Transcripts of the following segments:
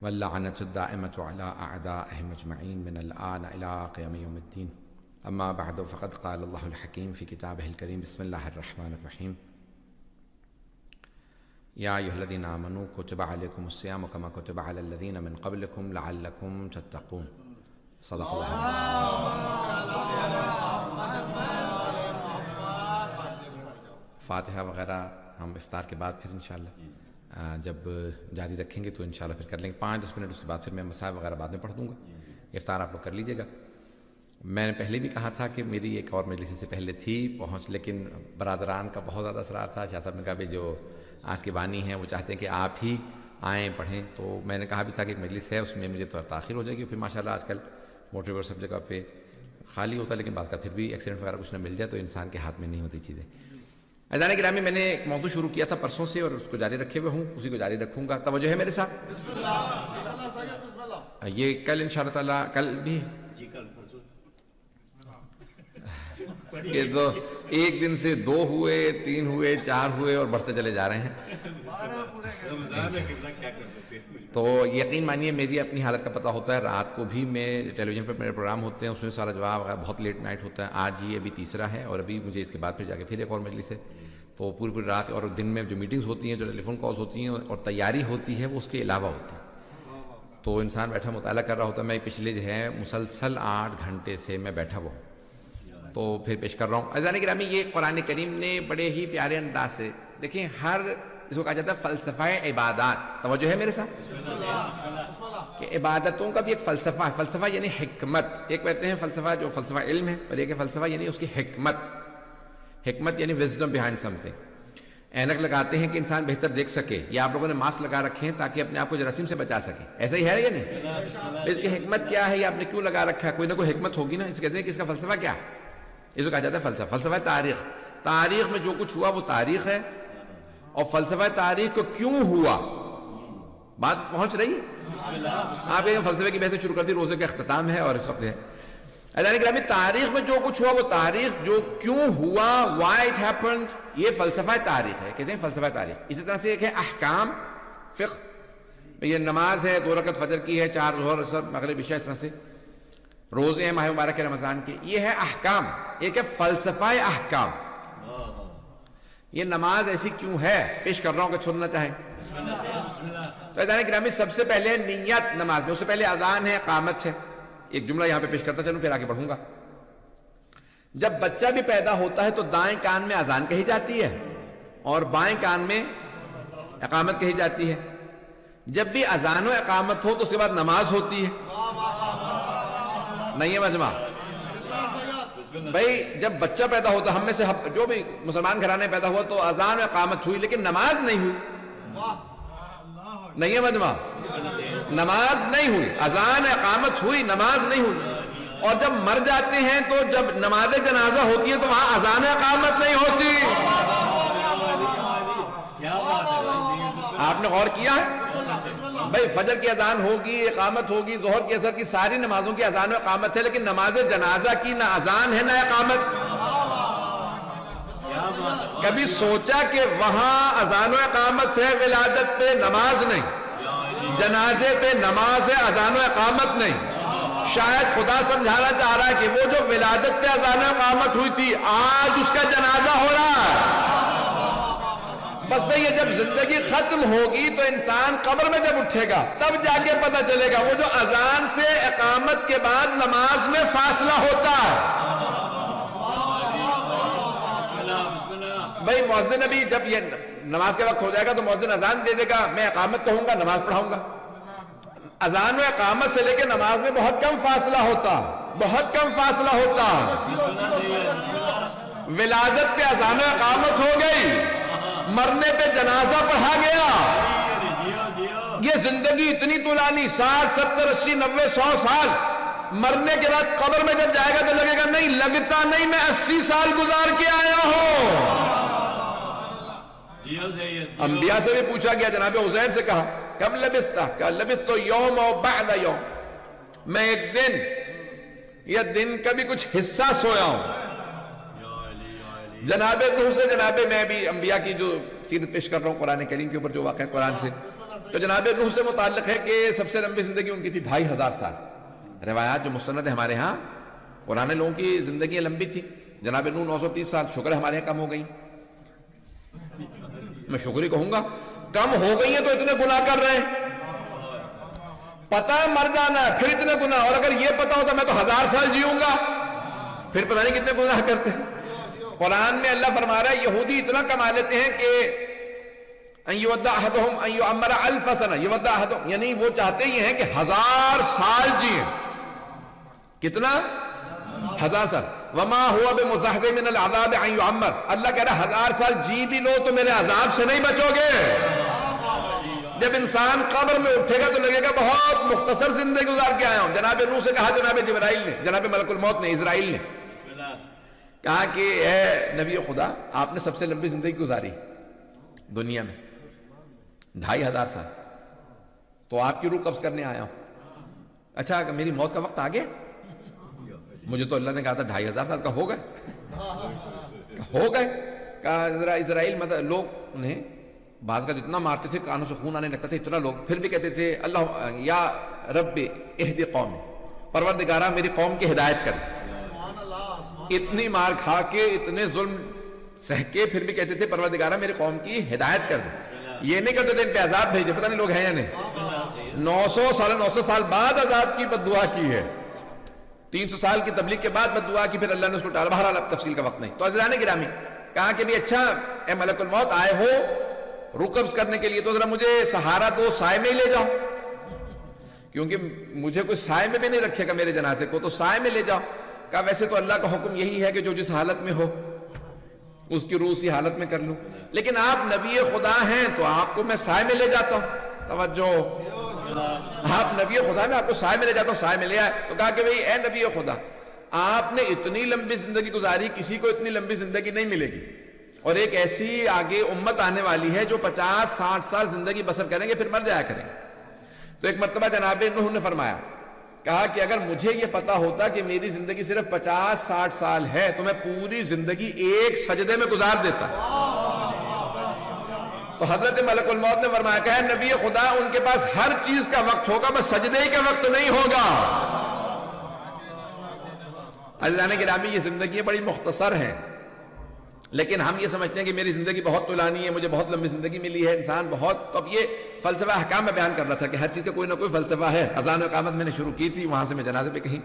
واللعنة الدائمة على أعدائهم أجمعين من الآن إلى قيام يوم الدين. أما بعد فقد قال الله الحكيم في كتابه الكريم بسم الله الرحمن الرحيم يا أيها الذين آمنوا كتب عليكم الصيام كما كتب على الذين من قبلكم لعلكم تتقون. صدق الله. فاتحہ وغیرہ ہم افطار کے بعد پھر انشاءاللہ جب جاری رکھیں گے تو انشاءاللہ پھر کر لیں گے 5-10 منٹ، اس کے بعد پھر میں مسائل وغیرہ بعد میں پڑھ دوں گا. افطار آپ لوگ کر لیجیے گا. میں نے پہلے بھی کہا تھا کہ میری ایک اور مجلس سے پہلے تھی پہنچ، لیکن برادران کا بہت زیادہ اصرار تھا. شاہ صاحب نے کہا بھی جو آج کے بانی ہیں وہ چاہتے ہیں کہ آپ ہی آئیں پڑھیں، تو میں نے کہا بھی تھا کہ ایک مجلس ہے اس میں مجھے تو تاخیر ہو جائے گی. پھر ماشاءاللہ آج کل موٹر ویور سب جگہ پہ خالی ہوتا ہے، لیکن بعض کا پھر بھی ایکسیڈنٹ وغیرہ کچھ نہ مل جائے تو انسان کے ہاتھ میں نہیں ہوتی چیزیں. عزیزان گرامی، میں نے ایک موضوع شروع کیا تھا پرسوں سے اور اس کو جاری رکھے ہوئے ہوں، اسی کو جاری رکھوں گا. توجہ ہے میرے ساتھ؟ یہ کل انشاءاللہ تعالیٰ کل بھی یہ تو ایک دن سے 2 ہوئے 3 ہوئے 4 ہوئے اور بڑھتے چلے جا رہے ہیں. تو یقین مانیے میری اپنی حالت کا پتہ ہوتا ہے. رات کو بھی میں ٹیلی ویژن پر میرے پروگرام ہوتے ہیں، اس میں سارا جواب بہت لیٹ نائٹ ہوتا ہے. آج یہ ابھی تیسرا ہے اور ابھی مجھے اس کے بعد پھر جا کے پھر ایک اور مجلس ہے. تو پوری رات اور دن میں جو میٹنگز ہوتی ہیں، جو ٹیلی فون کالز ہوتی ہیں اور تیاری ہوتی ہے وہ اس کے علاوہ ہوتی ہے. تو انسان بیٹھا مطالعہ کر رہا ہوتا ہے. میں پچھلے جو ہے مسلسل 8 گھنٹے سے میں بیٹھا ہوا ہوں، تو پھر پیش کر رہا ہوں. عزیزان گرامی، یہ قرآن کریم نے بڑے ہی پیارے انداز سے دیکھیں، ہر اس کو کہا جاتا ہے فلسفہ عبادات. توجہ ہے میرے ساتھ؟ کہ عبادتوں کا بھی ایک فلسفہ ہے. فلسفہ یعنی حکمت. ایک کہتے ہیں فلسفہ جو فلسفہ علم ہے، اور ایک فلسفہ یعنی اس کی حکمت. حکمت یعنی وزڈم بیہائنڈ سم تھنگ. اینک لگاتے ہیں کہ انسان بہتر دیکھ سکے، یا آپ لوگوں نے ماسک لگا رکھے ہیں تاکہ اپنے آپ کو جراثیم سے بچا سکے. ایسا ہی ہے یا نہیں؟ اس کی حکمت کیا ہے یا آپ نے کیوں لگا رکھا ہے؟ کوئی نہ کوئی حکمت ہوگی نا. اس کہتے ہیں کہ اس کا فلسفہ کیا ہے؟ اس کو کہا جاتا ہے فلسفہ. فلسفہ تاریخ. تاریخ میں جو کچھ ہوا وہ تاریخ ہے، اور فلسفہ تاریخ کو کیوں ہوا. بات پہنچ رہی ہے؟ آپ ایک فلسفے کی بحث شروع کر دی، روزے کا اختتام ہے اور اس وقت ہے. عزیزان گرامی، تاریخ میں جو کچھ ہوا وہ تاریخ، جو کیوں ہوا، why it happened، یہ فلسفہ تاریخ ہے. کہتے ہیں فلسفہ تاریخ. اسی طرح سے ایک ہے احکام فقہ. یہ نماز ہے 2 رکعت فجر کی ہے، 4 ظہر عصر مغرب عشاء. اس طرح سے روزے ہیں ماہ مبارک رمضان کے. یہ ہے احکام. ایک ہے فلسفہ احکام. یہ نماز ایسی کیوں ہے پیش کر رہا ہوں کہ چھوڑنا چاہیں. تو عزیزان گرامی، سب سے پہلے نیت نماز میں. اس سے پہلے اذان ہے، اقامت ہے. ایک جملہ یہاں پہ پیش کرتا چلوں پھر آگے بڑھوں گا. جب بچہ بھی پیدا ہوتا ہے تو دائیں کان میں اذان کہی جاتی ہے اور بائیں کان میں اقامت کہی جاتی ہے. جب بھی اذان و اقامت ہو تو اس کے بعد نماز ہوتی ہے. نہیں ہے مجمع بھائی؟ جب بچہ پیدا ہوتا، ہم میں سے جو بھی مسلمان گھرانے پیدا ہوا تو اذان و اقامت ہوئی، لیکن نماز نہیں ہوئی. نہیں ہے مجمع؟ نماز نہیں ہوئی. اذان اقامت ہوئی، نماز نہیں ہوئی. اور جب مر جاتے ہیں تو جب نماز جنازہ ہوتی ہے تو وہاں اذان اقامت نہیں ہوتی. آپ نے غور کیا ہے بھائی؟ فجر کی اذان ہوگی، اقامت ہوگی، ظہر کی اثر کی ساری نمازوں کی اذان و اقامت ہے، لیکن نماز جنازہ کی نہ اذان ہے نہ اقامت. کبھی سوچا کہ وہاں اذان و اقامت ہے، ولادت پہ نماز نہیں، جنازے پہ نماز ہے، اذان و اقامت نہیں. شاید خدا سمجھانا چاہ رہا ہے کہ وہ جو ولادت پہ اذان و اقامت ہوئی تھی آج اس کا جنازہ ہو رہا ہے. بس بھئی یہ جب زندگی ختم ہوگی تو انسان قبر میں جب اٹھے گا تب جا کے پتہ چلے گا وہ جو اذان سے اقامت کے بعد نماز میں فاصلہ ہوتا ہے. بھئی مؤذن ابھی جب یہ نماز کے وقت ہو جائے گا تو مؤذن اذان دے دے گا، میں اقامت کہوں گا، نماز پڑھاؤں گا. اذان و اقامت سے لے کے نماز میں بہت کم فاصلہ ہوتا، بہت کم فاصلہ ہوتا. ولادت پہ اذان و اقامت ہو گئی، مرنے پہ جنازہ پڑھا گیا. یہ زندگی اتنی طولانی 60 70 80 90 100 سال، مرنے کے بعد قبر میں جب جائے گا تو لگے گا نہیں، لگتا نہیں میں 80 سال گزار کے آیا ہوں. انبیاء سے بھی پوچھا گیا، جناب عزیر سے کہا کم لبثتا؟ کہا لبثت یوم و بعد یوم، میں ایک دن یا دن کا بھی کچھ حصہ سویا ہوں. جناب نوح سے، جناب میں بھی انبیاء کی جو سیرت پیش کر رہا ہوں قرآن کریم کے اوپر جو واقعہ قرآن سے، تو جناب نوح سے متعلق ہے کہ سب سے لمبی زندگی ان کی تھی 2500 سال. روایات جو مستند ہے ہمارے ہاں، پرانے لوگوں کی زندگیاں لمبی تھی. جناب نوح 930 سال، شکر ہے ہمارے یہاں کم ہو گئی. میں شکر ہی کہوں گا، کم ہو گئی ہیں تو اتنے گناہ کر رہے ہیں. پتہ ہے مر جانا ہے پھر اتنے گناہ، اور اگر یہ پتا ہوتا میں تو 1000 سال جیوں گا، پھر پتہ نہیں کتنے گناہ کرتے ہیں. قرآن میں اللہ فرما رہا ہے یہودی اتنا کما لیتے ہیں کہ ان یودع احدہم ان یعمر 1000 سنہ، یودع احدہم یعنی وہ چاہتے یہ ہیں کہ 1000 سال جئیں. کتنا؟ 1000 سال. وما هو بمزحزح من العذاب ان يعمر، اللہ کہہ رہا 1000 سال جی بھی لو تو میرے عذاب سے نہیں بچو گے. جب انسان قبر میں اٹھے گا تو لگے گا بہت مختصر زندگی گزار کے آیا ہوں. جناب نوح سے کہا جناب جبرائیل نے، جناب ملک الموت نے، اسرائیل نے کہا کہ اے نبی خدا، آپ نے سب سے لمبی زندگی گزاری دنیا میں 2500 سال، تو آپ کی روح قبض کرنے آیا ہوں. اچھا میری موت کا وقت آ گیا؟ مجھے تو اللہ نے کہا تھا 2500 سال کا ہو گئے. کہا اسرائیل مطلب لوگ انہیں بعض کا جتنا مارتے تھے کانوں سے خون آنے لگتا تھا اتنا لوگ، پھر بھی کہتے تھے اللہ یا رب اہد قوم، پروردگارہ میری قوم کی ہدایت کر. اتنی مار کھا کے اتنے ظلم سہ کے پھر بھی کہتے تھے پروردگارہ میری قوم کی ہدایت کر دے. یہ نہیں کہتے تھے ان پہ عذاب بھیجے، پتہ نہیں لوگ ہیں یا نہیں. 900 سال بعد عذاب کی بد دعا کی ہے. 300 سال کی تبلیغ کے بعد بد دعا کی، پھر اللہ نے اس کو ٹالا. بہرحال اب تفصیل کا وقت نہیں. تو عزیزان گرامی کہا کہ بھی اچھا اے ملک الموت آئے ہو روح قبض کرنے کے لیے تو ذرا مجھے سہارا دو، سائے میں ہی لے جاؤ، کیونکہ مجھے کوئی سائے میں بھی نہیں رکھے گا میرے جنازے کو، تو سائے میں لے جاؤ. کہا ویسے تو اللہ کا حکم یہی ہے کہ جو جس حالت میں ہو اس کی روح اسی حالت میں کر لوں، لیکن آپ نبی خدا ہیں تو آپ کو میں سائے میں لے جاتا ہوں. توجہ، آپ نبی خدا میں آپ کو سائے میں لے جاتا ہوں. سائے میں لے آئے تو کہا کہ بھئی اے نبی خدا، آپ نے اتنی لمبی زندگی گزاری، کسی کو اتنی لمبی زندگی نہیں ملے گی، اور ایک ایسی آگے امت آنے والی ہے جو 50-60 سال زندگی بسر کریں گے پھر مر جایا کریں گے. تو ایک مرتبہ جناب نوح نے فرمایا، کہا کہ اگر مجھے یہ پتا ہوتا کہ میری زندگی صرف 50-60 سال ہے تو میں پوری زندگی ایک سجدے میں گزار دیتا. تو حضرت ملک الموت نے فرمایا کہ نبی خدا ان کے پاس ہر چیز کا وقت ہوگا، بس سجدے کا وقت نہیں ہوگا. عزیزان گرامی یہ زندگیاں بڑی مختصر ہیں، لیکن ہم یہ سمجھتے ہیں کہ میری زندگی بہت طولانی ہے، مجھے بہت لمبی زندگی ملی ہے، انسان بہت. تو اب یہ فلسفہ احکام میں بیان کر رہا تھا کہ ہر چیز کا کوئی نہ کوئی فلسفہ ہے. اذان و اقامت میں نے شروع کی تھی، وہاں سے میں جنازے پہ کہیں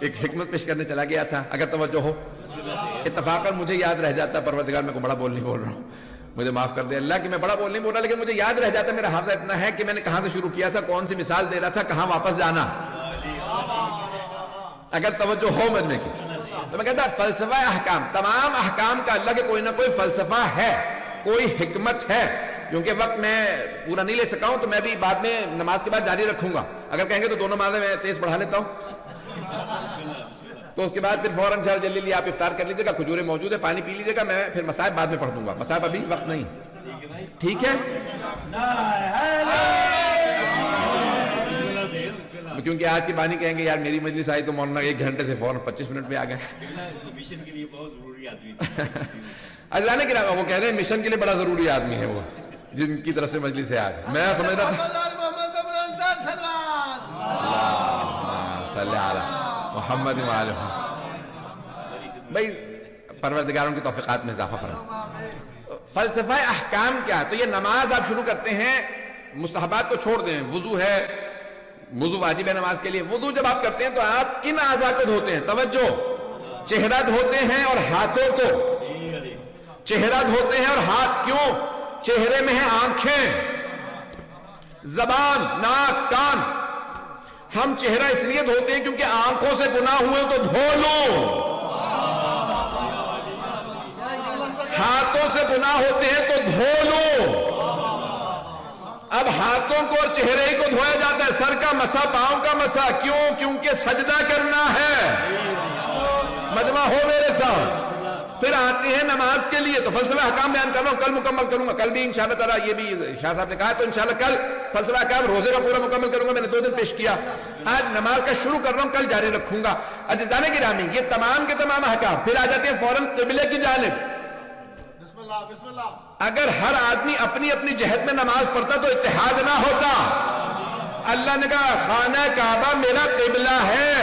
ایک حکمت پیش کرنے چلا گیا تھا. اگر توجہ ہو اتفاقاً مجھے یاد رہ جاتا، پروردگار میں کو بڑا بول نہیں بول رہا ہوں، مجھے معاف کر دے اللہ کہ میں بڑا بول نہیں بول رہا، لیکن مجھے یاد رہ جاتا. میرا حافظہ اتنا ہے کہ میں نے کہاں سے شروع کیا تھا، کون سی مثال دے رہا تھا، کہاں واپس جانا. اگر توجہ ہو مجمع کی تو میں کہتا فلسفہ احکام، تمام احکام کا اللہ کے کوئی نہ کوئی فلسفہ ہے، کوئی حکمت ہے. کیونکہ وقت میں پورا نہیں لے سکا ہوں تو میں بھی بعد میں نماز کے بعد جاری رکھوں گا. اگر کہیں گے تو دونوں نمازیں میں تیز پڑھا لیتا ہوں، تو اس کے بعد پھر فوراً جلدی آپ افطار کر لیجیے گا، کھجوریں موجود ہے، پانی پی لیجیے گا، میں پھر مصائب بعد میں پڑھ دوں گا. مصائب ابھی وقت نہیں، ٹھیک ہے؟ کیونکہ آج کی بانی کہیں گے یار میری مجلس آئی تو مولانا 1 گھنٹے سے فوراً 25 منٹ میں آ گئے. مشن کے لیے بہت ضروری آدمی عزیزان کرام وہ کہہ رہے ہیں مشن کے لیے بڑا ضروری آدمی ہے وہ جن کی طرف سے مجلس ہے آج. میں سمجھ رہا تھا صلی اللہ محمد وآلہ بھائی پروردگاروں کی توفیقات میں اضافہ فرما. فلسفہ احکام کیا؟ تو یہ نماز آپ شروع کرتے ہیں، مستحبات کو چھوڑ دیں. وضو ہے، وضو واجب ہے نماز کے لیے. وضو جب آپ کرتے ہیں تو آپ کن اعضاء کو دھوتے ہیں؟ توجہ، چہرہ دھوتے ہیں اور ہاتھوں کو. چہرہ دھوتے ہیں اور ہاتھ. کیوں؟ چہرے میں ہیں آنکھیں، زبان، ناک، کان. ہم چہرہ اس لیے دھوتے ہیں کیونکہ آنکھوں سے گناہ ہوئے تو دھو لو، ہاتھوں سے گناہ ہوتے ہیں تو دھو لو. اب ہاتھوں کو اور چہرے کو دھویا جاتا ہے، سر کا مسح، پاؤں کا مسح. کیوں؟ کیونکہ سجدہ کرنا ہے. مجمع ہو میرے ساتھ. پھر آتے ہیں نماز کے لیے. تو فلسفہ احکام بیان کر رہا ہوں، کل مکمل کروں گا. کل بھی انشاءاللہ تعالیٰ، یہ بھی شاہ صاحب نے کہا تو انشاءاللہ کل فلسفہ احکام روزے کا پورا مکمل کروں گا. میں نے 2 دن پیش کیا، آج نماز کا شروع کر رہا ہوں، کل جاری رکھوں گا. عزیزان گرامی یہ تمام کے تمام احکام پھر آ جاتے ہیں فوراً قبلے کی جانب. اگر ہر آدمی اپنی اپنی جہت میں نماز پڑھتا تو اتحاد نہ ہوتا. اللہ نے کہا خانہ کعبہ میرا قبلہ ہے.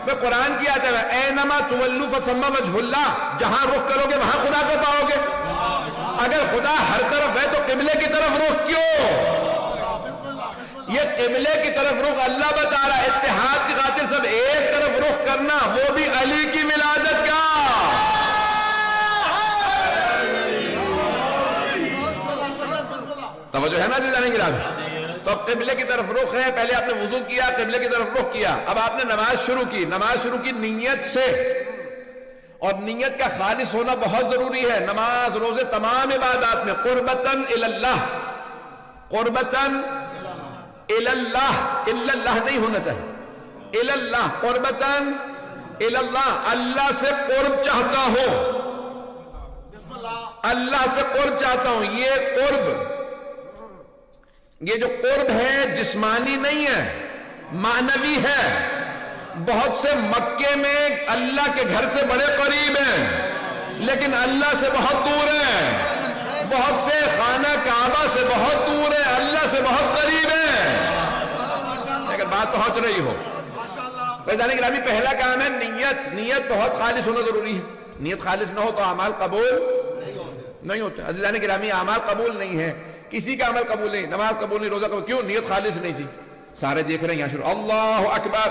میں قرآن کی آیت ہے اینما تولوا فثم وجہ اللہ، جہاں رخ کرو گے وہاں خدا کو پاؤ گے. اگر خدا ہر طرف ہے تو قبلے کی طرف رخ کیوں؟ یہ قبلے کی طرف رخ اللہ بتا رہا ہے. اتحاد کی خاطر سب ایک طرف رخ کرنا، وہ بھی علی کی ولادت کا. توجہ ہے نا عزیزان گرامی؟ تو اب قبلے کی طرف رخ ہے. پہلے آپ نے وضو کیا، قبلے کی طرف رخ کیا. اب آپ نے نماز شروع کی. نماز شروع کی نیت سے، اور نیت کا خالص ہونا بہت ضروری ہے. نماز، روزے، تمام عبادات میں قربتاً اللہ، قربتاً اللہ نہیں ہونا چاہیے. اللہ، قربتاً اللہ، اللہ سے قرب چاہتا ہوں، اللہ سے قرب چاہتا ہوں. یہ قرب، یہ جو قرب ہے جسمانی نہیں ہے، معنوی ہے. بہت سے مکے میں اللہ کے گھر سے بڑے قریب ہیں لیکن اللہ سے بہت دور ہیں. بہت سے خانہ کعبہ سے بہت دور ہیں، اللہ سے بہت قریب ہیں. اگر بات پہنچ رہی ہو تو جانے گرامی پہلا کام ہے نیت. نیت بہت خالص ہونا ضروری ہے. نیت خالص نہ ہو تو اعمال قبول نہیں ہوتے. عزیزان گرامی اعمال قبول نہیں ہے، کسی کا عمل قبول نہیں، نماز قبول نہیں، روزہ قبول. کیوں؟ نیت خالص نہیں تھی. سارے دیکھ رہے ہیں یہاں شروع اللہ اکبر،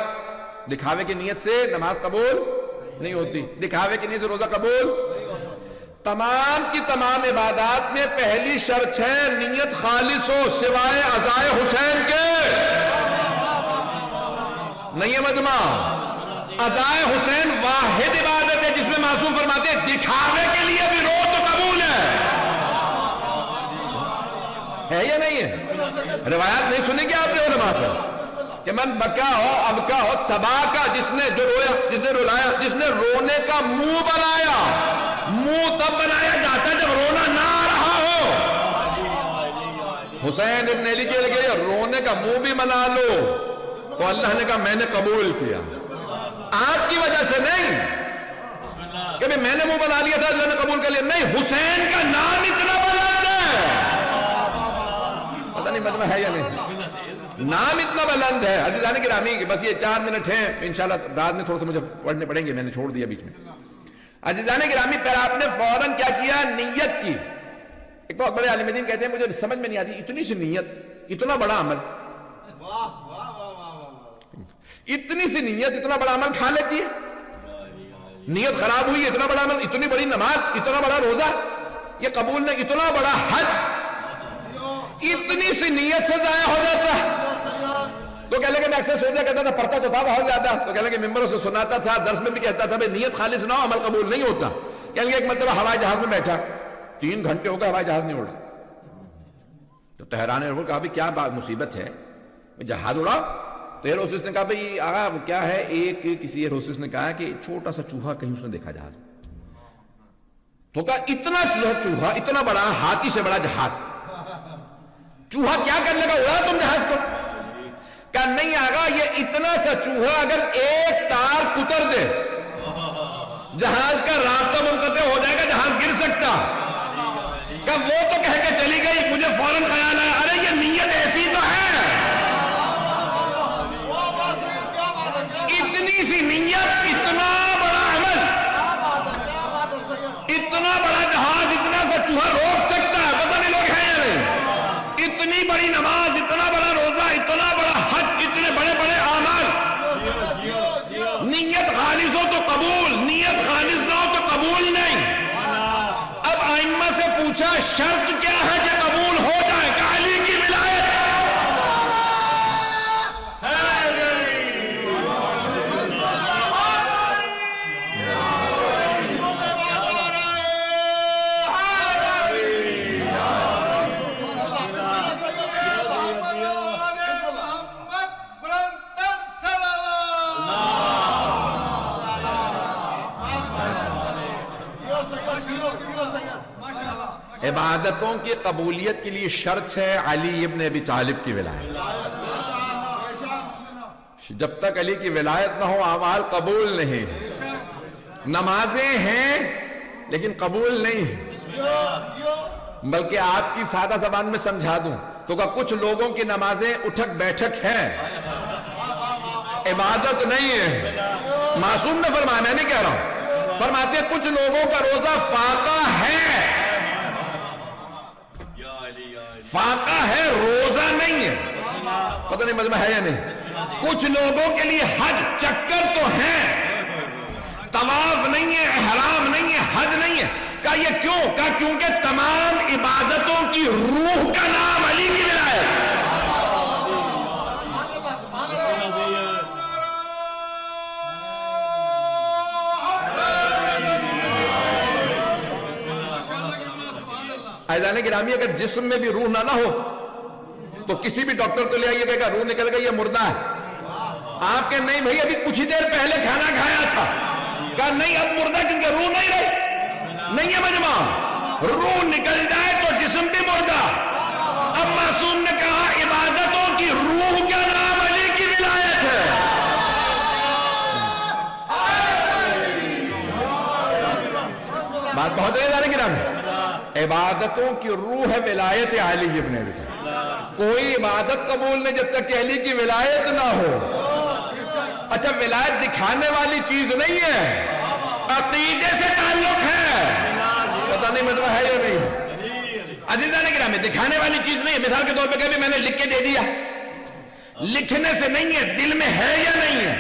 دکھاوے کی نیت سے نماز قبول نہیں ہوتی، دکھاوے کی نیت سے روزہ قبول. تمام کی تمام عبادات میں پہلی شرط ہے نیت خالص ہو، سوائے عزائے حسین کے. نہیں ہے مجمع؟ عزائے حسین واحد عبادت ہے جس میں معصوم فرماتے ہیں دکھاوے کے لیے بھی رو تو قبول ہے یا نہیں ہے؟ روایات نہیں سنی کیا آپ نے علماء سے کہ من بکا ہو، ابکا ہو، تباہ کا، جس نے جو رویا، جس نے رلایا، جس نے رونے کا منہ بنایا. منہ تب بنایا جاتا جب رونا نہ آ رہا ہو. حسین ابن علی کے لئے رونے کا منہ بھی بنا لو تو اللہ نے کہا میں نے قبول کیا. آپ کی وجہ سے نہیں کہ میں نے منہ بنا لیا تھا اللہ نے قبول کر لیا. نہیں، حسین کا نام اتنا بلند ہے، پتہ نہیں مجمع ہے یا نہیں، نام اتنا بلند ہے. عزیزان گرامی بس یہ 4 منٹ ہیں، انشاءاللہ بعد میں تھوڑا سا مجھے پڑھنے پڑیں گے، میں نے چھوڑ دیا بیچ میں. عزیزان گرامی پھر آپ نے فوراً کیا کیا؟ نیت کی. ایک بہت بڑے عالم دین کہتے ہیں مجھے سمجھ میں نہیں آتی اتنی سی نیت، اتنا بڑا عمل، اتنی سی نیت اتنا بڑا عمل کھا لیتی ہے. نیت خراب ہوئی، اتنا بڑا عمل، اتنی بڑی نماز، اتنا بڑا روزہ یہ قبول نہیں، اتنا بڑا حج اتنی سی نیت سے ضائع ہو جاتا ہے. تو کہہ لگے میں اکثر سوچا کرتا تھا، پڑھتا تو تھا بہت زیادہ، تو کہہ لگے ممبروں سے سناتا تھا، درس میں بھی کہتا تھا بھئی نیت خالص نہ ہو عمل قبول نہیں ہوتا. کہہ لگے ایک مرتبہ ہوائی جہاز میں بیٹھا، 3 گھنٹے ہو گئے ہوائی جہاز نہیں اڑا. تو طیران نے کہا بھئی کیا بات مصیبت ہے، جہاز اڑا؟ تو ایئر ہوسٹس نے کہا بھئی آقا وہ کیا ہے، کسی ایئر ہوسٹس نے کہا کہ چھوٹا سا چوہا کہیں اس نے دیکھا جہاز میں. تو کہا اتنا چوہا، اتنا بڑا ہاتھی سے بڑا جہاز، چوہا کیا کرنے کا، اڑا تم جہاز کو؟ کہا نہیں آقا یہ اتنا سا چوہا اگر ایک تار کتر دے جہاز کا رابطہ منقطع ہو جائے گا، جہاز گر سکتا. کہا وہ تو کہہ کے چلی گئی، مجھے فوراً خیال آیا ارے یہ نیت ایسی تو ہے، اتنی سی نیت، اتنا بڑا عمل، اتنا بڑا جہاز، اتنا سا چوہا روک سکتا ہے. پتہ نہیں لوگ ہیں یا نہیں. اتنی بڑی نماز، اتنا بڑا روزہ، اتنا بڑا حج، اتنے بڑے بڑے اعمال، نیت خالص ہو تو قبول، نیت خالص نہ ہو تو قبول نہیں. اب ائمہ سے پوچھا شرط کیا ہے کہ قبول ہو جائے؟ کہ علی کی ولایت. عبادتوں کی قبولیت کے لیے شرط ہے علی ابن ابی طالب کی ولایت. جب تک علی کی ولایت نہ ہو اعمال قبول نہیں. نمازیں ہیں لیکن قبول نہیں ہیں. بلکہ آپ کی سادہ زبان میں سمجھا دوں تو کہ کچھ لوگوں کی نمازیں اٹھک بیٹھک ہیں، عبادت نہیں ہے۔ معصوم نے فرمایا، میں نہیں کہہ رہا ہوں، فرماتے ہیں کچھ لوگوں کا روزہ فاقہ ہے، فاقہ ہے، روزہ نہیں ہے۔ پتہ نہیں مجمع ہے یا نہیں۔ کچھ لوگوں کے لیے حج چکر تو ہے، طواف نہیں ہے، احرام نہیں ہے، حج نہیں ہے۔ کہا یہ کیوں؟ کہا کیونکہ تمام عبادتوں کی روح کا نام علی کی ولایت۔ عزیزان گرامی، اگر جسم میں بھی روح نہ ہو تو کسی بھی ڈاکٹر کو لے آئیے گا روح نکل گئی، یہ مردہ ہے۔ آپ کے نہیں بھائی ابھی کچھ ہی دیر پہلے کھانا کھایا تھا، کہا نہیں اب مردہ کیونکہ روح نہیں رہی، نہیں ہے مجمع، روح نکل جائے تو جسم بھی مردہ۔ اب معصوم نے کہا عبادتوں کی روح کا نام علی کی ولایت ہے۔ بات بہت ہے جانے کی نام ہے، عبادتوں کی روح ہے ولایت علی ابن ابی طالب۔ کوئی عبادت قبول نہیں جب تک کہ علی کی ولایت نہ ہو۔ اچھا ولایت دکھانے والی چیز نہیں ہے، عقیدے سے تعلق ہے۔ پتہ نہیں مطلب ہے یا نہیں؟ عزیزان گرامی، دکھانے والی چیز نہیں ہے۔ مثال کے طور پہ کبھی میں نے لکھ کے دے دیا، لکھنے سے نہیں ہے، دل میں ہے یا نہیں ہے۔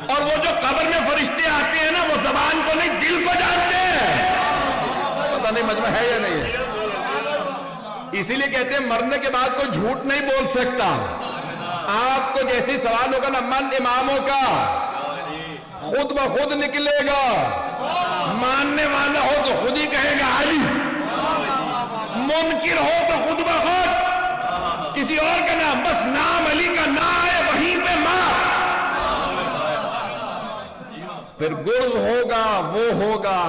اور وہ جو قبر میں فرشتے آتے ہیں نا، وہ زبان کو نہیں دل کو جانتے ہیں۔ پتہ نہیں مجمع ہے یا نہیں ہے؟ اسی لیے کہتے ہیں مرنے کے بعد کوئی جھوٹ نہیں بول سکتا۔ آپ کو جیسی سوال ہوگا نا من اماموں کا، خود بخود نکلے گا۔ ماننے والا ہو تو خود ہی کہے گا علی، منکر ہو تو خود بخود کسی اور کا نام، بس نام علی کا نہ آئے وہیں پہ ماں، پھر گرز ہوگا وہ ہوگا۔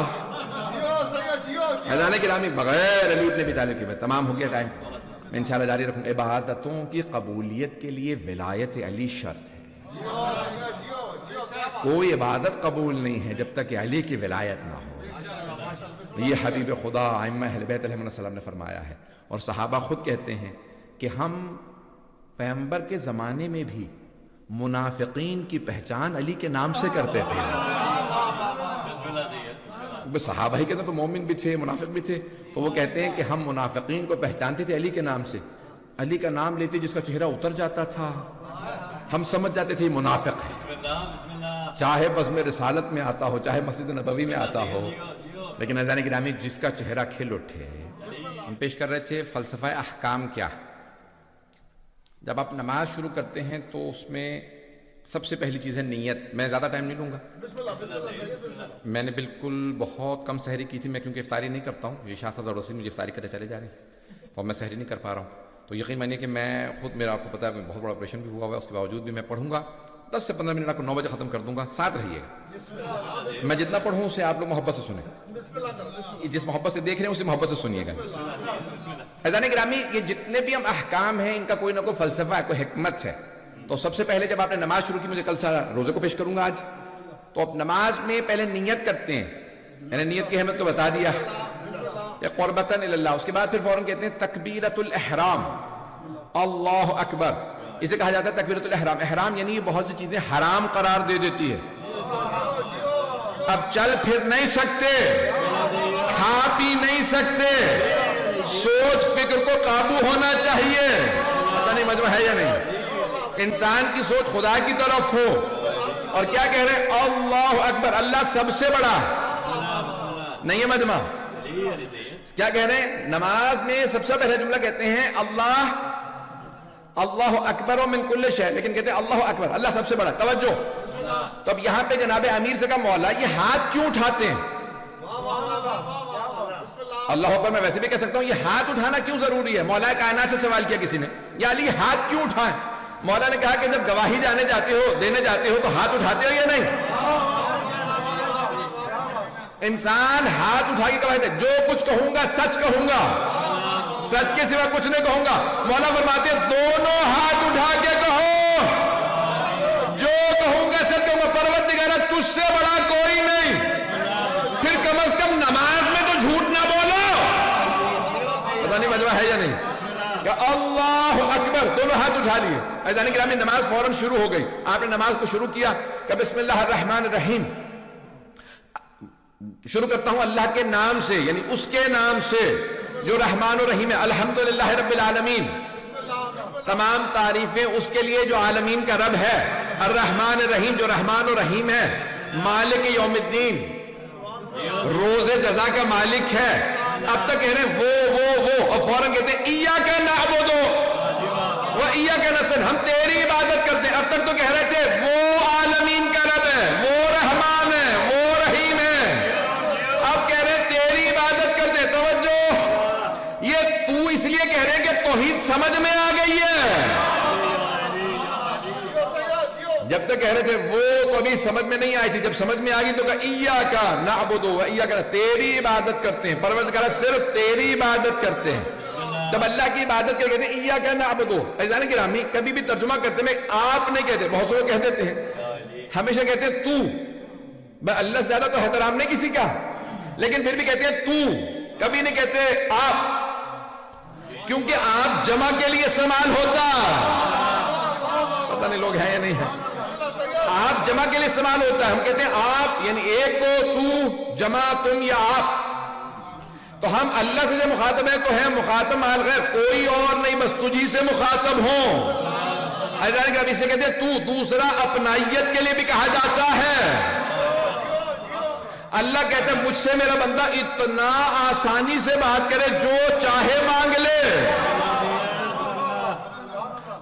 حضران گرامی، بغیر علی ابن ابی طالب کے میں تمام ہو گیا ٹائم، میں انشاءاللہ جاری رکھوں۔ عبادتوں کی قبولیت کے لیے ولایت علی شرط ہے۔ کوئی عبادت قبول نہیں ہے جب تک کہ علی کی ولایت نہ ہو۔ یہ حبیب خدا ائمہ اہل بیت علیہ السلام نے فرمایا ہے، اور صحابہ خود کہتے ہیں کہ ہم پیغمبر کے زمانے میں بھی منافقین کی پہچان علی کے نام سے کرتے تھے۔ صحابہ ہی کہتے ہیں تو مومن بھی تھے، منافق بھی تھے، تو وہ کہتے ہیں کہ ہم منافقین کو پہچانتے تھے علی کے نام سے۔ علی کا نام لیتے جس کا چہرہ اتر جاتا تھا، ہم سمجھ جاتے تھے منافق ہے، چاہے بزم رسالت میں آتا ہو، چاہے مسجد نبوی میں آتا ہو۔ لیکن عزیزان گرامی، جس کا چہرہ کھل اٹھے، ہم پیش کر رہے تھے فلسفہ احکام کیا۔ جب آپ نماز شروع کرتے ہیں تو اس میں سب سے پہلی چیز ہے نیت۔ میں زیادہ ٹائم نہیں لوں گا، میں نے بالکل بہت کم سحری کی تھی، میں کیونکہ افطاری نہیں کرتا ہوں، یہ شاہ صاحب اور رسول مجھے افطاری کرنے چلے جا رہے ہیں اور میں سحری نہیں کر پا رہا ہوں، تو یقین مانیے کہ میں خود، میرا آپ کو پتا ہے بہت بڑا آپریشن بھی ہوا ہوا ہے، اس کے باوجود بھی میں پڑھوں گا 10 سے 15 منٹ، آپ کو 9 بجے ختم کر دوں گا، ساتھ رہیے گا۔ میں جتنا پڑھوں اسے آپ لوگ محبت سے سنیں، جس محبت سے دیکھ رہے ہیں اسے محبت سے سنیے گا۔ عزیزان گرامی، یہ جتنے بھی ہم احکام ہیں ان کا کوئی نہ کوئی فلسفہ ہے، کوئی حکمت ہے۔ تو سب سے پہلے جب آپ نے نماز شروع کی، مجھے کل سارا روزے کو پیش کروں گا آج، تو اب نماز میں پہلے نیت کرتے ہیں، میں نے نیت کی اہمیت کو بتا دیا، قربتاً اللہ، اس کے بعد پھر فوراً کہتے ہیں تکبیرۃ الاحرام، اللہ اکبر، اسے کہا جاتا ہے تکبیرۃ الاحرام۔ احرام یعنی یہ بہت سی چیزیں حرام قرار دے دیتی ہے، اب چل پھر نہیں سکتے، کھا پی نہیں سکتے، سوچ فکر کو قابو ہونا چاہیے، پتہ نہیں مجمع ہے یا نہیں، انسان کی سوچ خدا کی طرف ہو۔ اور کیا کہہ رہے ہیں؟ اللہ اکبر، اللہ سب سے بڑا، نہیں ہے مجمع، کیا کہہ رہے ہیں؟ نماز میں سب سے پہلا جملہ کہتے ہیں اللہ اکبر و من کل شیء، لیکن کہتے ہیں اللہ اکبر، اللہ سب سے بڑا۔ توجہ، تو اب یہاں پہ جناب امیر سے کہا مولا یہ ہاتھ کیوں اٹھاتے ہیں؟ اللہ اکبر میں ویسے بھی کہہ سکتا ہوں یہ ہاتھ اٹھانا کیوں ضروری ہے؟ مولا کائنات سے سوال کیا کسی نے، یا علی ہاتھ کیوں اٹھائیں؟ مولا نے کہا کہ جب گواہی دینے جاتے ہو تو ہاتھ اٹھاتے ہو یا نہیں؟ انسان ہاتھ اٹھا کے گواہی دے، جو کچھ کہوں گا سچ کہوں گا، سچ کے سوا کچھ نہیں کہوں گا۔ مولا فرماتے ہیں دونوں ہاتھ اٹھا کے کہو، جو کہوں گا سچ کہوں گا، پروردگارا تجھ سے بڑا کوئی نہیں، پھر کم از کم نماز میں تو جھوٹ نہ بولو۔ پتہ نہیں مجمع ہے یا نہیں؟ کہ اللہ اکبر، دونوں ہاتھ اٹھا لیے. عزیزان گرامی نماز فوراً شروع ہو گئی. آپ نے نماز کو شروع کیا کہ بسم اللہ الرحمن الرحیم، شروع کرتا ہوں اللہ کے نام سے، یعنی اس کے نام سے جو رحمان و رحیم ہے. الحمدللہ رب العالمین، تمام تعریفیں اس کے لیے جو عالمین کا رب ہے. الرحمن الرحیم، جو رحمان و رحیم ہے. مالک یوم الدین، روز جزا کا مالک ہے. اب تک کہہ رہے ہیں وہ اور فوراً کہتے ہیں ایاک نعبد و ایاک نستعین، ہم تیری عبادت کرتے ہیں. اب تک تو کہہ رہے تھے وہ عالمین کا رب ہے، وہ رحمان ہے، وہ رحیم ہے. اب کہہ رہے ہیں تیری عبادت کرتے ہیں. توجہ، یہ تو اس لیے کہہ رہے ہیں کہ توحید سمجھ میں آ گئی ہے. جب تک کہہ رہے تھے وہ تو ابھی سمجھ میں نہیں آئی تھی. جب سمجھ میں آ گئی تو کہا ایاک نعبد و ایاک نستعین، تیری عبادت کرتے ہیں. پروردگار صرف تیری عبادت کرتے ہیں. جب اللہ کی عبادت کے کہتے ہیں ایاک نعبد. عزیزان گرامی کبھی بھی ترجمہ کرتے میں آپ نہیں کہتے، بہت سے لوگ کہہ دیتے ہیں، ہمیشہ کہتے ہیں تو. میں اللہ سے زیادہ تو احترام نہیں کسی کا، لیکن پھر بھی کہتے ہیں تو، کبھی نہیں کہتے آپ، کیونکہ آپ جمع کے لیے استعمال ہوتا. پتہ نہیں لوگ ہیں یا نہیں ہیں. آپ جمع کے لیے استعمال ہوتا ہے. ہم کہتے ہیں آپ، یعنی ایک کو تو، جمع تم یا آپ. تو ہم اللہ سے جو مخاطب ہیں تو ہیں مخاطب مع الغیر، کوئی اور نہیں، بس تجھی سے مخاطب ہوں. عزیزان کہ اب اسے کہتے ہیں تو. دوسرا اپنائیت کے لیے بھی کہا جاتا ہے. اللہ کہتے ہیں مجھ سے میرا بندہ اتنا آسانی سے بات کرے، جو چاہے مانگ لے.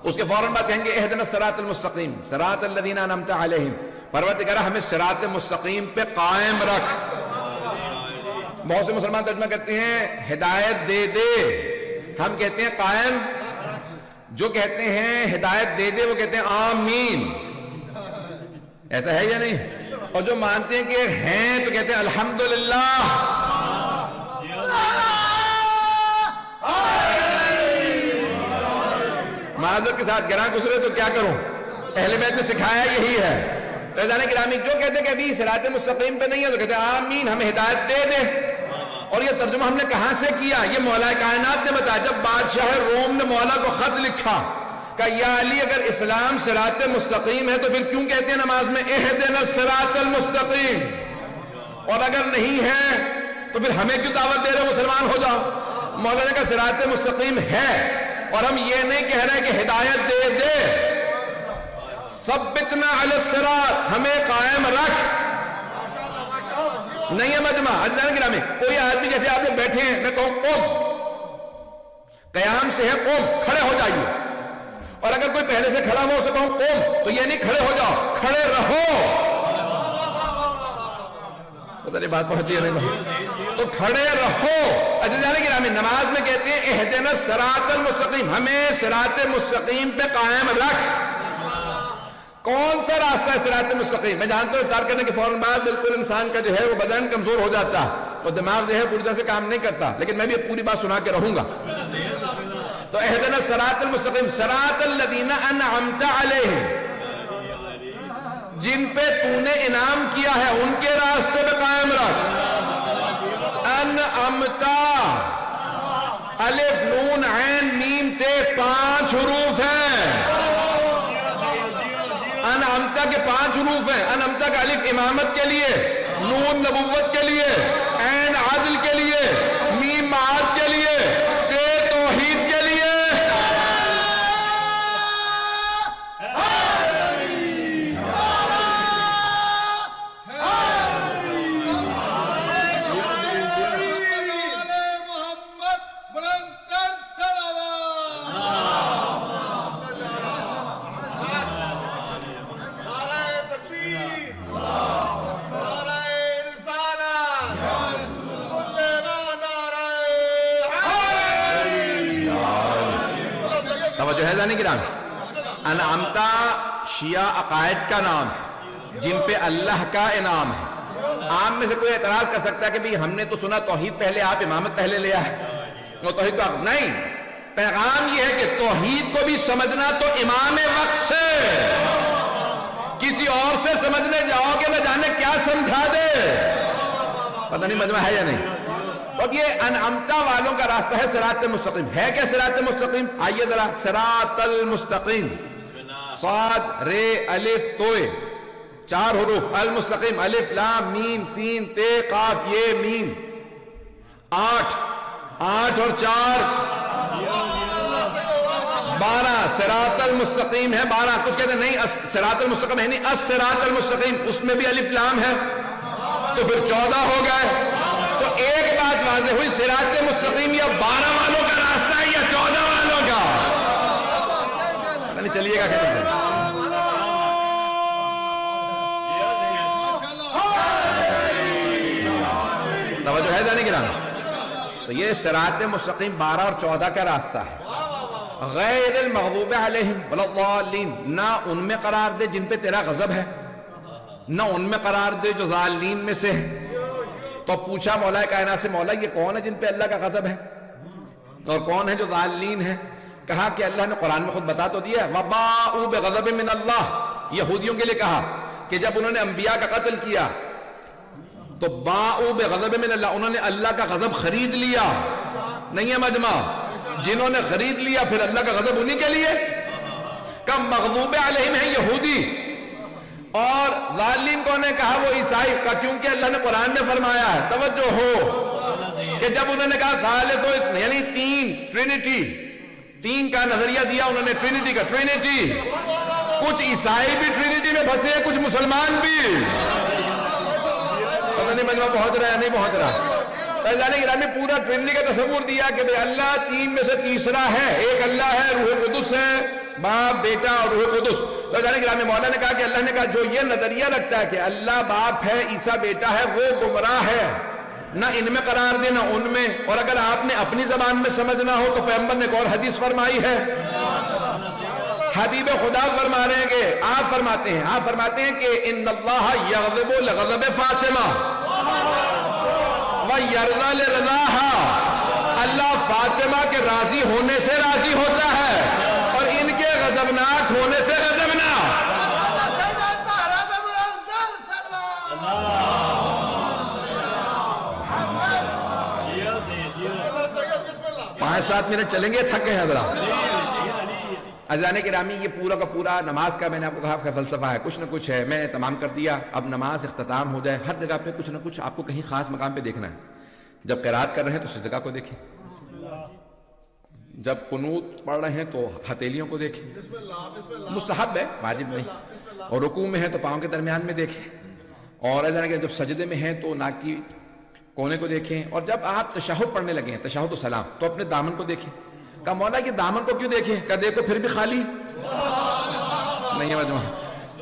اس کے فوراً بعد کہیں گے اہدنا الصراط المستقیم صراط الذین انعمت علیہم، پروردگار ہمیں صراط مستقیم پہ قائم رکھ. بہت سے مسلمان ترجمہ کرتے ہیں ہدایت دے دے، ہم کہتے ہیں قائم. جو کہتے ہیں ہدایت دے دے وہ کہتے ہیں آمین. ایسا ہے یا نہیں؟ اور جو مانتے ہیں کہ ہیں تو کہتے ہیں الحمدللہ. معذرت کے ساتھ گراں گزرے تو کیا کروں، اہل بیت نے سکھایا یہی ہے. تو عزیزان گرامی جو کہتے ہیں کہ ابھی صراط مستقیم پہ نہیں ہے تو کہتے ہیں آمین، ہمیں ہدایت دے دے. اور یہ ترجمہ ہم نے کہاں سے کیا؟ یہ مولا کائنات نے بتایا. جب بادشاہ روم نے مولا کو خط لکھا کہ یا علی اگر اسلام صراط مستقیم ہے تو پھر کیوں کہتے ہیں نماز میں اہدنا الصراط المستقیم، اور اگر نہیں ہے تو پھر ہمیں کیوں دعوت دے رہے ہو مسلمان ہو جاؤ؟ مولا نے کہا صراط مستقیم ہے، اور ہم یہ نہیں کہہ رہے کہ ہدایت دے دے. ثبتنا علی الصراط، ہمیں قائم رکھ. نہیں ہے مجمع. عزیزان گرامی کوئی آدمی جیسے آپ لوگ بیٹھے ہیں، میں کہوں قم، قیام سے ہے قم، کھڑے ہو جائیے. اور اگر کوئی پہلے سے کھڑا ہو اسے کہوں قم، تو یہ نہیں کھڑے ہو جاؤ، کھڑے رہو. پتہ نہیں بات پہنچی ہے نہیں، تو کھڑے رہو. عزیزان گرامی نماز میں کہتے ہیں اہدنا الصراط المستقیم، ہمیں صراط مستقیم پہ قائم رکھ. کون سا راستہ ہے صراط مستقیم؟ میں جانتا ہوں افطار کرنے کے فوراً بعد بالکل انسان کا جو ہے وہ بدن کمزور ہو جاتا ہے اور دماغ جو ہے پوری طرح سے کام نہیں کرتا، لیکن میں بھی پوری بات سنا کے رہوں گا. تو اہدنا الصراط المستقیم صراط الذین انعمت علیہم، جن پہ تو نے انعام کیا ہے ان کے راستے پہ قائم رکھ. انعمتا، الف نون عین میم تے 5 حروف ہیں. انعمتا کے 5 حروف ہیں. انعمتا کا الف امامت کے لیے، نون نبوت کے لیے، عین عدل کے لیے، میم معاد کے لیے، تے توحید کے لیے. توجہ ہے جانے کی نام. انعمتا شیعہ عقائد کا نام ہے جن پہ اللہ کا انعام ہے. عام میں سے کوئی اعتراض کر سکتا ہے کہ بھی ہم نے تو سنا توحید پہلے، آپ امامت پہلے لیا ہے، وہ توحید تو نہیں. پیغام یہ ہے کہ توحید کو بھی سمجھنا تو امام وقت سے، کسی اور سے سمجھنے جاؤ گے نہ جانے کیا سمجھا دے. پتہ نہیں مجمع ہے یا نہیں. تو اور یہ انعمتا والوں کا راستہ ہے صراط مستقیم. ہے کیا صراط مستقیم؟ آئیے ذرا. صراط المستقیم، صاد رے الف توئے 4 حروف. المستقیم الف لام میم سین تے قاف یہ میم. 8 اور 4 12. صراط المستقیم ہے 12. کچھ کہتے ہیں نہیں صراط المستقیم ہے نہیں، الصراط المستقیم، اس میں بھی الف لام ہے تو پھر 14 ہو گئے. تو ایک بات واضح ہوئی، صراط مستقیم یا 12 والوں کا راستہ ہے یا 14 والوں کا؟ پتہ نہیں چلیے گا کہتے ہیں. توجہ ہے جانے گرانا. تو یہ صراط مستقیم 12 اور 14 کا راستہ ہے. غیر المغضوب علیہم ولا الضالین، نہ ان میں قرار دے جن پہ تیرا غضب ہے، نہ ان میں قرار دے جو ضالین میں سے ہے. تو پوچھا مولا کائنات سے، مولا یہ کون ہے جن پہ اللہ کا غضب ہے اور کون ہے جو ضالین ہے؟ کہا کہ اللہ نے قرآن میں خود بتا تو دیا، وَبَاءُوا بِغَضَبٍ مِّنَ اللَّهِ. یہودیوں کے لیے کہا کہ جب انہوں نے انبیاء کا قتل کیا تو باءوا بغضب من اللہ، انہوں نے اللہ کا غضب خرید لیا. نہیں ہے مجمع؟ جنہوں نے خرید لیا پھر اللہ کا غضب انہی کے لیے. کم مغضوب علیہم ہے یہودی، اور ظالم کون ہے؟ کہا وہ عیسائی کا، کیونکہ اللہ نے قرآن میں فرمایا ہے، توجہ ہو، کہ جب انہوں نے کہا ثالث و اثنین یعنی 3 ٹرینٹی، 3 کا نظریہ دیا انہوں نے، ٹرینٹی کا، ٹرینٹی. کچھ عیسائی بھی ٹرینٹی میں پھنسے، کچھ مسلمان بھی. پتہ نہیں مجمع پہنچ رہا ہے نہیں پہنچ رہا. فیضان گرامی پورا ٹرینٹی کا تصور دیا کہ بھئی اللہ 3 میں سے تیسرا ہے، ایک اللہ ہے، روح قدس ہے، باپ بیٹا اور روح قدس. تو فیضان گرامی مولا نے کہا کہ اللہ نے کہا جو یہ نظریہ رکھتا ہے کہ اللہ باپ ہے عیسیٰ بیٹا ہے وہ گمراہ ہے، نہ ان میں قرار دے نہ ان میں. اور اگر آپ نے اپنی زبان میں سمجھنا ہو تو پیغمبر نے ایک اور حدیث فرمائی ہے، حبیب خدا فرما رہے ہیں کہ آپ فرماتے ہیں کہ ان اللہ یغضب لغضب فاطمہ وَيَرْضَى لِرَضَاهَا، اللہ فاطمہ کے راضی ہونے سے راضی ہوتا ہے اور ان کے غضبناک ہونے سے غضبناک. 5-7 منٹ چلیں گے، تھک گئے حضرات. عزیزان گرامی یہ پورا کا پورا نماز کا میں نے آپ کو کہا کہ فلسفہ ہے، کچھ نہ کچھ ہے. میں تمام کر دیا، اب نماز اختتام ہو جائے. ہر جگہ پہ کچھ نہ کچھ آپ کو کہیں خاص مقام پہ دیکھنا ہے. جب قرات کر رہے ہیں تو سجدہ کو دیکھیں، جب قنوت پڑھ رہے ہیں تو ہتھیلیوں کو دیکھیں، مستحب ہے واجب نہیں. اور رکوع میں ہے تو پاؤں کے درمیان میں دیکھیں. اور جب سجدے میں ہیں تو ناک کی کونے کو دیکھیں. اور جب آپ تشہد پڑھنے لگے ہیں، تشہد و سلام، تو اپنے دامن کو دیکھیں. کہا مولا یہ دامن کو کیوں دیکھیں؟ کہ دیکھو پھر بھی خالی نہیں ہے مجمع.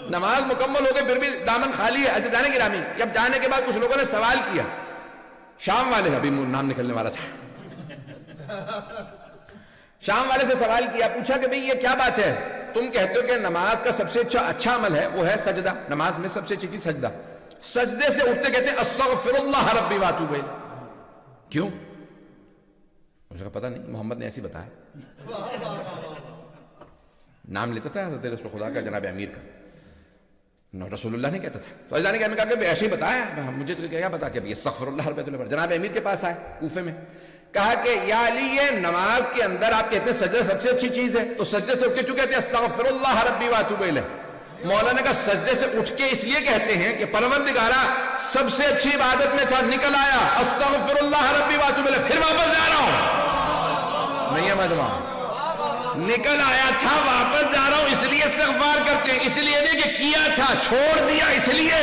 نماز مکمل ہو گئی پھر بھی دامن خالی ہے. عزیزان گرامی جب جانے کے بعد کچھ لوگوں نے سوال کیا، شام والے، ابھی نام نکلنے والا تھا، شام والے سے سوال کیا، پوچھا کہ بھئی یہ کیا بات ہے، تم کہتے ہو کہ نماز کا سب سے اچھا عمل ہے وہ ہے سجدہ، نماز میں سب سے اچھی چیز سجدہ. سجدے سے اٹھتے کہتے ہیں استغفر اللہ ربی واتوب الیہ. کیوں؟ مجھے پتہ نہیں، محمد نے ایسی بتایا. نام لیتا تھا حضرت رسول خدا کا، جناب امیر کا، رسول اللہ نے کہتا تھا. تو عزیزان نے کہا کہ ایسے ہی بتایا، مجھے تو کیا بتا کہ اب یہ استغفر اللہ رب واتوب الیہ. جناب امیر کے پاس آئے کوفے میں، کہا کہ یا علی یہ نماز کے اندر آپ کہتے ہیں سجدہ سب سے اچھی چیز ہے، تو سجدے سے اٹھ کے کیوں کہتے ہیں استغفر اللہ ربی واتوب الیہ؟ مولانا نے کہا سجدے سے اٹھ کے اس لیے کہتے ہیں کہ پروردگارا سب سے اچھی عبادت میں تھا، نکل آیا استغفر اللہ ربی واتوب الیہ، پھر واپس جا رہا ہوں. نہیں ہے مجمع؟ نکل آیا تھا واپس جا رہا ہوں، اس لیے استغفار کرتے ہیں، اس لیے نہیں کہ کیا تھا چھوڑ دیا اس لیے.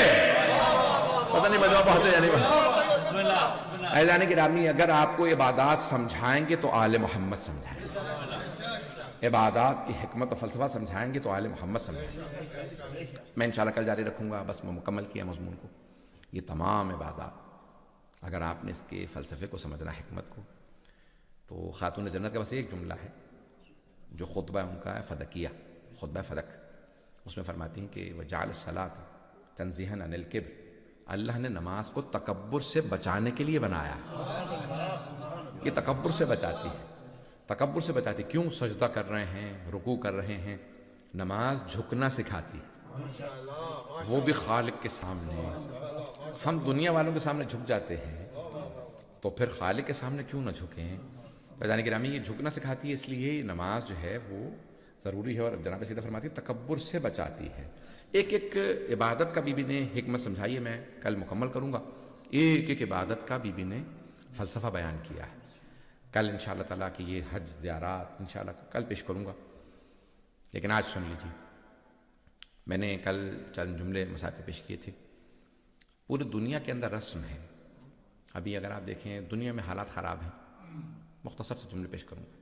پتہ نہیں مجمع بہت ہے یا نہیں بہت. عزیزان گرامی اگر آپ کو عبادات سمجھائیں گے تو آل محمد سمجھائیں گے، عبادات کی حکمت و فلسفہ سمجھائیں گے تو آل محمد سمجھائیں گے. میں انشاءاللہ کل جاری رکھوں گا، بس میں مکمل کیا مضمون کو. یہ تمام عبادات اگر آپ نے اس کے فلسفے کو سمجھنا، حکمت کو، تو خاتون جنت کا بس ایک جملہ ہے جو خطبہ ان کا ہے فدکیہ، خطبہ فدک. اس میں فرماتی ہیں کہ وجعل الصلاۃ تنزیہا عن الکبر، اللہ نے نماز کو تکبر سے بچانے کے لیے بنایا. یہ تکبر سے بچاتی ہے، تکبر سے بچاتی. کیوں؟ سجدہ کر رہے ہیں، رکوع کر رہے ہیں، نماز جھکنا سکھاتی ہے، وہ بھی خالق کے سامنے. ہم دنیا والوں کے سامنے جھک جاتے ہیں، تو پھر خالق کے سامنے کیوں نہ جھکیں؟ فیضان گرامی یہ جھکنا سکھاتی ہے، اس لیے نماز جو ہے وہ ضروری ہے، اور جناب سیدہ فرماتی ہے تکبر سے بچاتی ہے۔ ایک ایک عبادت کا بی بی نے حکمت سمجھائی ہے، میں کل مکمل کروں گا۔ ایک ایک عبادت کا بی بی نے فلسفہ بیان کیا ہے۔ کل انشاءاللہ تعالیٰ کی یہ حج زیارات انشاءاللہ کل پیش کروں گا، لیکن آج سن لیجیے۔ میں نے کل چند جملے مسائل پہ پیش کیے تھے۔ پوری دنیا کے اندر رسم ہے، ابھی اگر آپ دیکھیں دنیا میں حالات خراب ہیں، مختصر سے جملے پیش کروں گا۔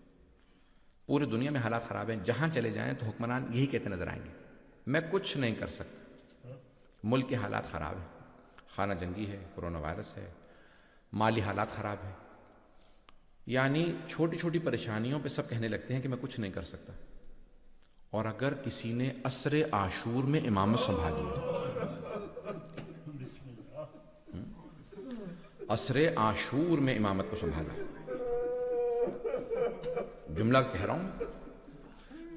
پوری دنیا میں حالات خراب ہیں، جہاں چلے جائیں تو حکمران یہی کہتے نظر آئیں گے، میں کچھ نہیں کر سکتا۔ ملک کے حالات خراب ہیں، خانہ جنگی ہے، کرونا وائرس ہے، مالی حالات خراب ہیں، یعنی چھوٹی چھوٹی پریشانیوں پہ سب کہنے لگتے ہیں کہ میں کچھ نہیں کر سکتا۔ اور اگر کسی نے عصر عاشور میں امامت سنبھالی، عصر عاشور میں امامت کو سنبھالا، جملہ کہہ رہا ہوں،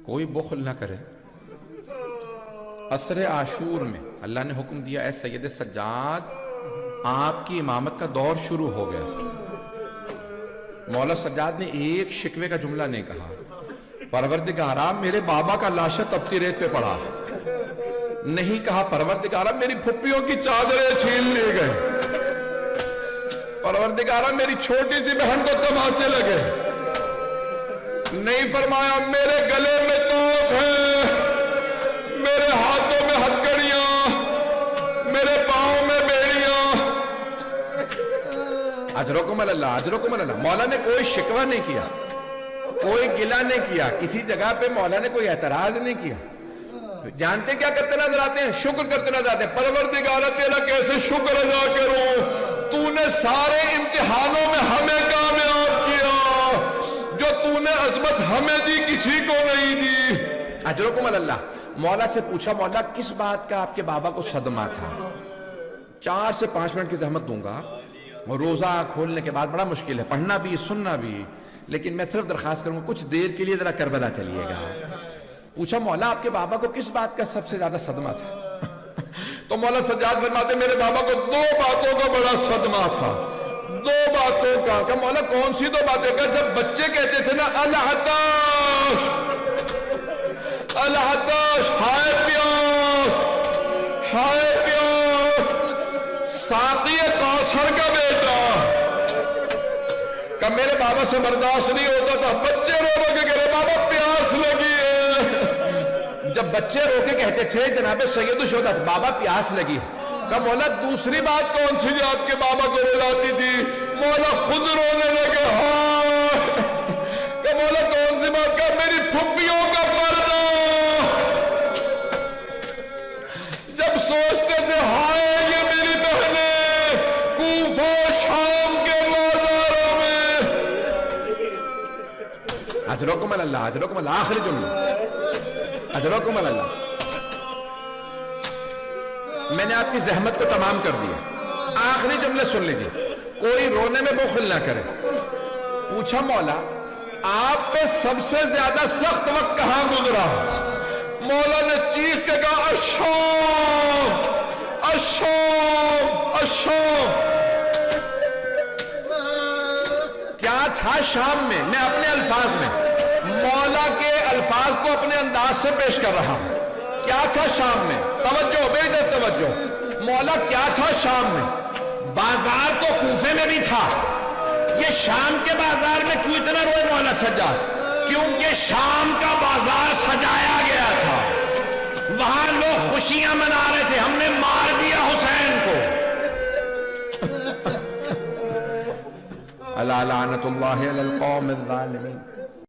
کوئی بخل نہ کرے۔ عصر عاشور میں اللہ نے حکم دیا، اے سید سجاد آپ کی امامت کا دور شروع ہو گیا۔ مولا سجاد نے ایک شکوے کا جملہ نہیں کہا، پروردگارا میرے بابا کا لاشا تپتی ریت پہ پڑا، نہیں کہا پروردگارا میری پھپھیوں کی چادریں چھین لی گئے، پروردگارا میری چھوٹی سی بہن کو تماچے لگے، نہیں فرمایا میرے گلے میں توپ ہے، میرے ہاتھوں میں ہتھکڑیاں، میرے پاؤں میں بیڑیاں۔ اجرکم اللہ، اجرکم اللہ۔ مولا نے کوئی شکوہ نہیں کیا، کوئی گلہ نہیں کیا، کسی جگہ پہ مولا نے کوئی اعتراض نہیں کیا۔ جانتے کیا کرتے نظر آتے ہیں؟ شکر کرتے نظر آتے ہیں۔ پروردگارا تیرا کیسے شکر ادا کروں، تو نے سارے امتحانوں میں ہمیں کامیاب کیا، جو تو نے عظمت ہمیں دی کسی کو نہیں دی۔ اجرکم اللہ۔ مولا سے پوچھا مولا کس بات کا آپ کے بابا کو صدمہ تھا؟ 4 سے 5 منٹ کی زحمت دوں گا، اور روزہ کھولنے کے بعد بڑا مشکل ہے، پڑھنا بھی سننا بھی، لیکن میں صرف درخواست کروں گا کچھ دیر کے لیے ذرا کربلا چلیے گا۔ پوچھا مولا آپ کے بابا کو کس بات کا سب سے زیادہ صدمہ تھا؟ تو مولا سجاد فرماتے میرے بابا کو 2 باتوں کا بڑا صدمہ تھا، 2 باتوں کا۔ کہ مولا کون سی 2 باتیں؟ کہ جب بچے کہتے تھے نا العطاش العطاش، ہائے پیاس ہائے پیاس، ساقی کوثر کا بیٹا، کہ میرے بابا سے برداشت نہیں ہوتا تھا، بچے رو رو کے کہہ رہے بابا پیاس لگی ہے۔ جب بچے رو کے کہتے تھے جناب سید الشہداء بابا پیاس لگی ہے، کہ مولا دوسری بات کون سی جو آپ کے بابا کو رلاتی تھی؟ مولا خود رونے لگے، ہاں کہ مولا کون سی بات؟ کہ میری پھپھیوں کا پردہ، جب سوچتے تھے ہائے یہ میری بہنیں کوفہ شام کے بازاروں میں۔ اجرکم اللہ، اجرکم اللہ۔ آخری جملہ، اجرکم اللہ۔ میں نے آپ کی زحمت کو تمام کر دیا، آخری جملے سن لیجئے، کوئی رونے میں بخل نہ کرے۔ پوچھا مولا آپ پہ سب سے زیادہ سخت وقت کہاں گزرا؟ مولا نے چیخ کے کہا الشام الشام الشام۔ کیا تھا شام میں؟ میں اپنے الفاظ میں مولا کے الفاظ کو اپنے انداز سے پیش کر رہا ہوں۔ کیا تھا شام میں؟ توجہ بے ادب توجہ۔ مولا کیا تھا شام میں؟ بازار تو کوفے میں بھی تھا، یہ شام کے بازار میں کیوں اتنا روئے مولا سجاد؟ کیونکہ شام کا بازار سجایا گیا تھا، وہاں لوگ خوشیاں منا رہے تھے، ہم نے مار دیا حسین کو۔ الا لعنت اللہ علی القوم الظالمین۔